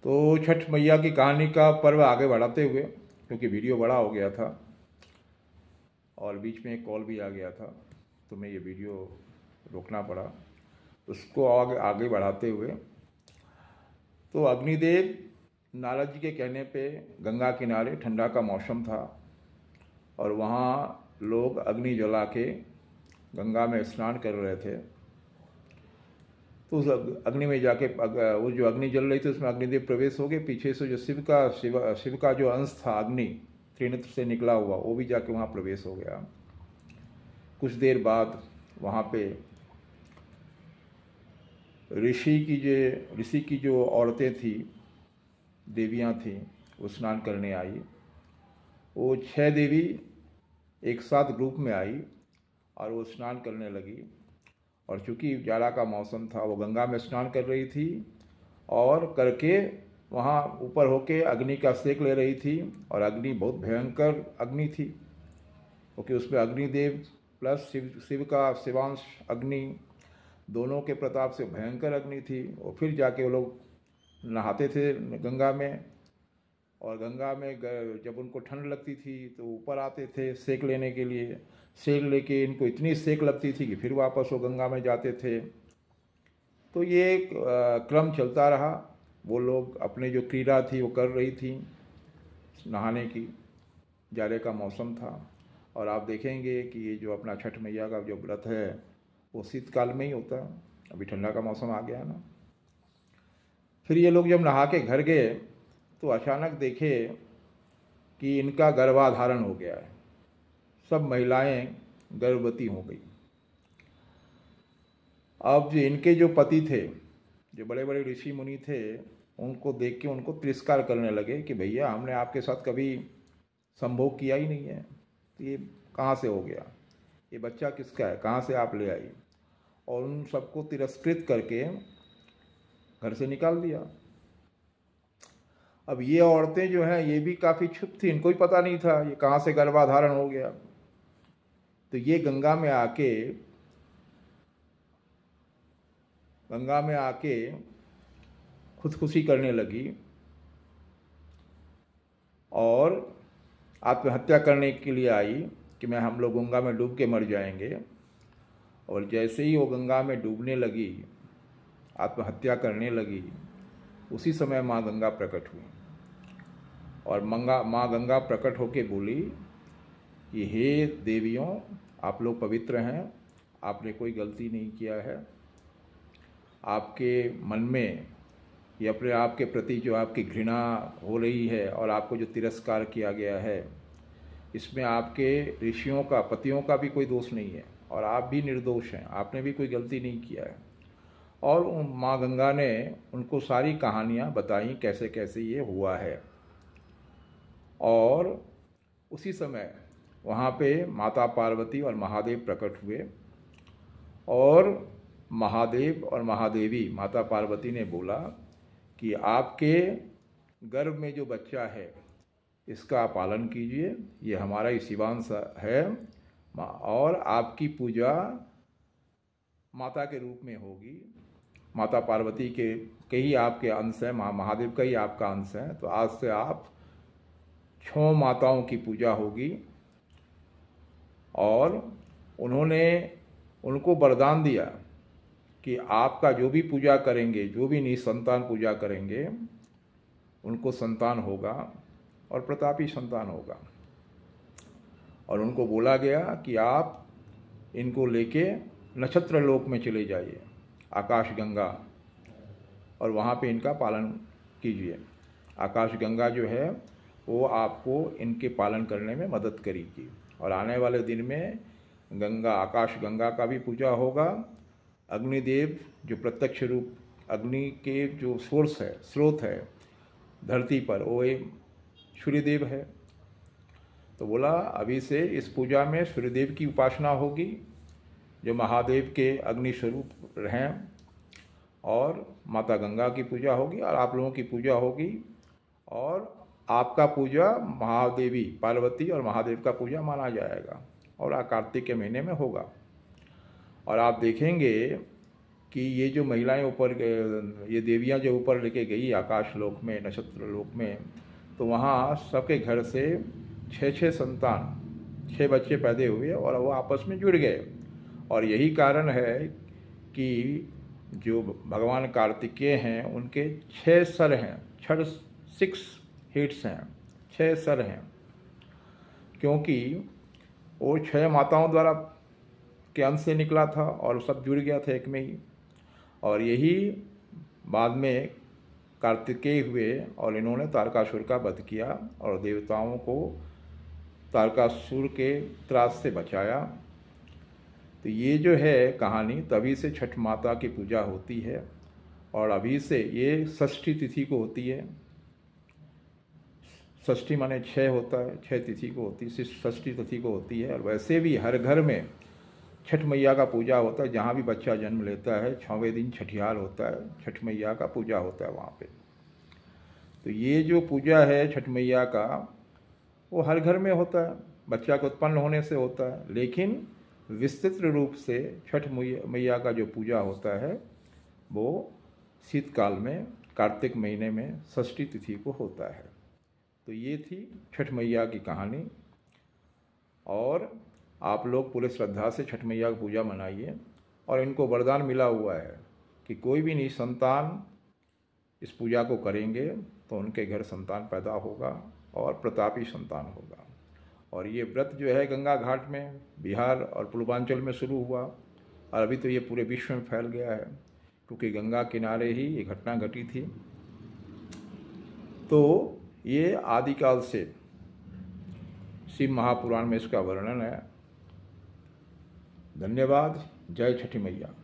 तो छठ मैया की कहानी का पर्व आगे बढ़ाते हुए, क्योंकि वीडियो बड़ा हो गया था और बीच में एक कॉल भी आ गया था, तो मैं ये वीडियो रोकना पड़ा। उसको आगे आगे बढ़ाते हुए, तो अग्निदेव नारद जी के कहने पे गंगा किनारे, ठंडा का मौसम था और वहाँ लोग अग्नि जला के गंगा में स्नान कर रहे थे। तो उस अग्नि में जाके वो जो अग्नि जल रही थी उसमें अग्निदेव प्रवेश हो गए। पीछे से जो शिव का जो अंश था, अग्नि त्रिनेत्र से निकला हुआ, वो भी जाके वहाँ प्रवेश हो गया। कुछ देर बाद वहाँ पे ऋषि की जो औरतें थी, देवियाँ थीं, वो स्नान करने आई। वो 6 देवी एक साथ ग्रुप में आई और वो स्नान करने लगी। और चूँकि जाड़ा का मौसम था, वो गंगा में स्नान कर रही थी और करके वहाँ ऊपर होके अग्नि का सेक ले रही थी। और अग्नि बहुत भयंकर अग्नि थी, क्योंकि उसमें अग्निदेव प्लस शिव का शिवांश अग्नि, दोनों के प्रताप से भयंकर अग्नि थी। और फिर जाके वो लोग नहाते थे गंगा में, और गंगा में जब उनको ठंड लगती थी तो ऊपर आते थे सेक लेने के लिए। सेक लेके इनको इतनी सेक लगती थी कि फिर वापस वो गंगा में जाते थे। तो ये क्रम चलता रहा। वो लोग अपने जो क्रीड़ा थी वो कर रही थी नहाने की, जाड़े का मौसम था। और आप देखेंगे कि ये जो अपना छठ मैया का जो व्रत है वो शीतकाल में ही होता है। अभी ठंडा का मौसम आ गया ना। फिर ये लोग जब नहा के घर गए तो अचानक देखे कि इनका गर्भाधारण हो गया है। सब महिलाएं गर्भवती हो गई। अब इनके जो पति थे, जो बड़े बड़े ऋषि मुनि थे, उनको देख के उनको तिरस्कार करने लगे कि भैया हमने आपके साथ कभी संभोग किया ही नहीं है, तो ये कहाँ से हो गया, ये बच्चा किसका है, कहाँ से आप ले आई। और उन सबको तिरस्कृत करके घर से निकाल दिया। अब ये औरतें जो हैं ये भी काफ़ी चुप थी, इनको भी पता नहीं था ये कहाँ से गर्भाधारण हो गया। तो ये गंगा में आके खुदकुशी करने लगी और आत्महत्या करने के लिए आई कि हम लोग गंगा में डूब के मर जाएंगे। और जैसे ही वो गंगा में डूबने लगी, आत्महत्या करने लगी, उसी समय माँ गंगा प्रकट हुई। और माँ गंगा प्रकट होके बोली कि हे देवियों, आप लोग पवित्र हैं, आपने कोई गलती नहीं किया है। आपके मन में ये अपने आप के प्रति जो आपकी घृणा हो रही है और आपको जो तिरस्कार किया गया है, इसमें आपके ऋषियों का, पतियों का भी कोई दोष नहीं है और आप भी निर्दोष हैं, आपने भी कोई गलती नहीं किया है। और माँ गंगा ने उनको सारी कहानियाँ बताई कैसे कैसे ये हुआ है। और उसी समय वहाँ पे माता पार्वती और महादेव प्रकट हुए। और महादेव और महादेवी माता पार्वती ने बोला कि आपके गर्भ में जो बच्चा है इसका पालन कीजिए, ये हमारा ही शिवांश है, और आपकी पूजा माता के रूप में होगी। माता पार्वती के ही आपके अंश है, महादेव का ही आपका अंश है। तो आज से आप 6 माताओं की पूजा होगी। और उन्होंने उनको वरदान दिया कि आपका जो भी पूजा करेंगे, जो भी निसंतान पूजा करेंगे, उनको संतान होगा और प्रतापी संतान होगा। और उनको बोला गया कि आप इनको लेके नक्षत्र लोक में चले जाइए, आकाश गंगा, और वहाँ पे इनका पालन कीजिए। आकाश गंगा जो है वो आपको इनके पालन करने में मदद करेगी। और आने वाले दिन में गंगा, आकाश गंगा का भी पूजा होगा। अग्निदेव जो प्रत्यक्ष रूप अग्नि के जो सोर्स है, स्रोत है धरती पर, वो एक सूर्यदेव है। तो बोला अभी से इस पूजा में सूर्यदेव की उपासना होगी, जो महादेव के अग्नि स्वरूप हैं, और माता गंगा की पूजा होगी और आप लोगों की पूजा होगी। और आपका पूजा महादेवी पार्वती और महादेव का पूजा माना जाएगा और कार्तिक के महीने में होगा। और आप देखेंगे कि ये जो महिलाएं ऊपर ये देवियां जो ऊपर लेके गई आकाश लोक में, नक्षत्र लोक में, तो वहाँ सबके घर से 6 संतान, 6 बच्चे पैदा हुए और वो आपस में जुड़ गए। और यही कारण है कि जो भगवान कार्तिकेय हैं उनके 6 सर हैं, 6 हेड्स हैं, 6 सर हैं, क्योंकि वो 6 माताओं द्वारा के अंश से निकला था और सब जुड़ गया था एक में ही। और यही बाद में कार्तिकेय हुए और इन्होंने तारकासुर का वध किया और देवताओं को तारकासुर के त्रास से बचाया। तो ये जो है कहानी, तभी से छठ माता की पूजा होती है और अभी से ये षष्ठी तिथि को होती है। षष्ठी माने 6 होता है, 6 तिथि को होती है, षष्ठी तिथि को होती है। और वैसे भी हर घर में छठ मैया का पूजा होता है, जहाँ भी बच्चा जन्म लेता है 6वें दिन छठियार होता है, छठ मैया का पूजा होता है वहाँ पे। तो ये जो पूजा है छठ मैया का, वो हर घर में होता है, बच्चा के उत्पन्न होने से होता है। लेकिन विस्तृत रूप से छठ मैया का जो पूजा होता है वो शीतकाल में कार्तिक महीने में षष्ठी तिथि को होता है। तो ये थी छठ मैया की कहानी। और आप लोग पूरे श्रद्धा से छठ मैया की पूजा मनाइए। और इनको वरदान मिला हुआ है कि कोई भी निसंतान इस पूजा को करेंगे तो उनके घर संतान पैदा होगा और प्रतापी संतान होगा। और ये व्रत जो है गंगा घाट में, बिहार और पूर्वांचल में शुरू हुआ और अभी तो ये पूरे विश्व में फैल गया है, क्योंकि गंगा किनारे ही ये घटना घटी थी। तो ये आदिकाल से शिव महापुराण में इसका वर्णन है। धन्यवाद। जय छठी मैया।